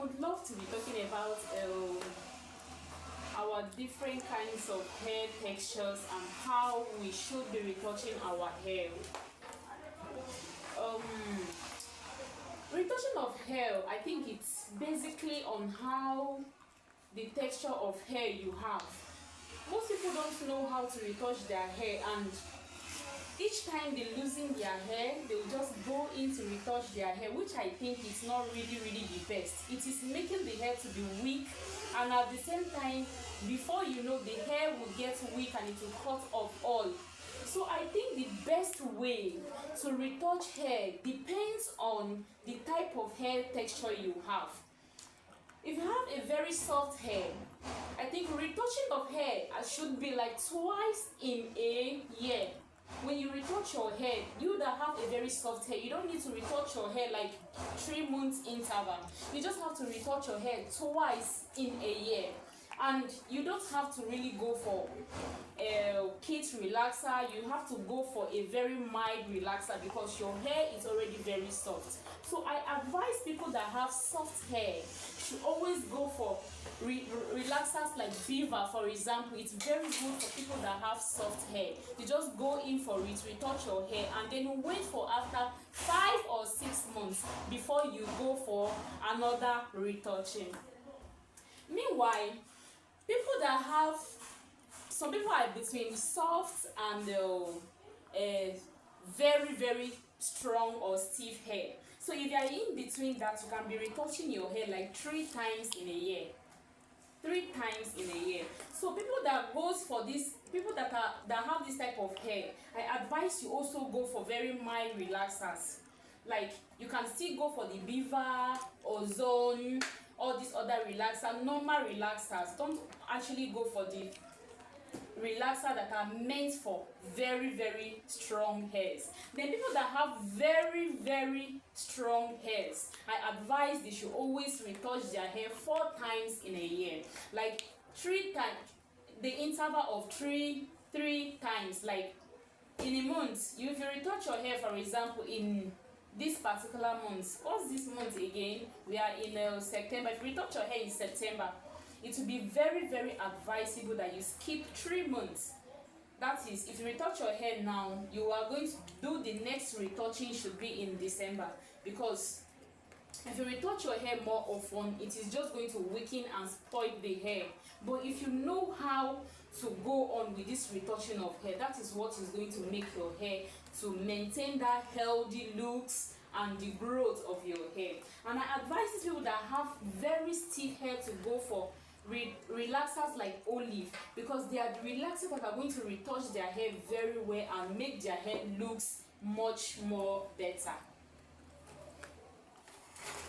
would love to be talking about our different kinds of hair textures and how we should be retouching our hair. Um, Retouching of hair, I think it's basically on how the texture of hair you have. Most people don't know how to retouch their hair, and each time they're losing their hair, they'll just go in to retouch their hair, which I think is not really the best. It is making the hair to be weak, and at the same time, before you know, the hair will get weak and it will cut off all. So I think the best way to retouch hair depends on the type of hair texture you have. If you have a very soft hair, I think retouching of hair should be like twice in a year. When you retouch your hair, you that have a very soft hair, you don't need to retouch your hair like 3 months interval. You just have to retouch your hair twice in a year. And you don't have to really go for a kit relaxer. You have to go for a very mild relaxer because your hair is already very soft. So I advise people that have soft hair should always go for relaxers like Beaver, for example. It's very good for people that have soft hair. You just go in for it, retouch your hair, and then wait for after 5 or 6 months before you go for another retouching. Meanwhile, some people are between soft and very strong or stiff hair. So if you are in between that, you can be retouching your hair like 3 times in a year. 3 times in a year. So people that have this type of hair, I advise you also go for very mild relaxers. Like you can still go for the Beaver, Ozone, all these other relaxers, normal relaxers. Don't actually go for the relaxers that are meant for very strong hairs. Then people that have very strong hairs, I advise they should always retouch their hair 4 times in a year. Like 3 times, the interval of three times. Like in a month, if you retouch your hair, for example, in this particular month, what's this month again? We are in September. If you retouch your hair in September, it will be very advisable that you skip 3 months. That is, if you retouch your hair now, you are going to do the next retouching should be in December, because if you retouch your hair more often, it is just going to weaken and spoil the hair. But if you know how to go on with this retouching of hair, that is what is going to make your hair to maintain that healthy looks and the growth of your hair. And I advise people that have very stiff hair to go for relaxers like Olive, because they are the relaxers that are going to retouch their hair very well and make their hair looks much more better.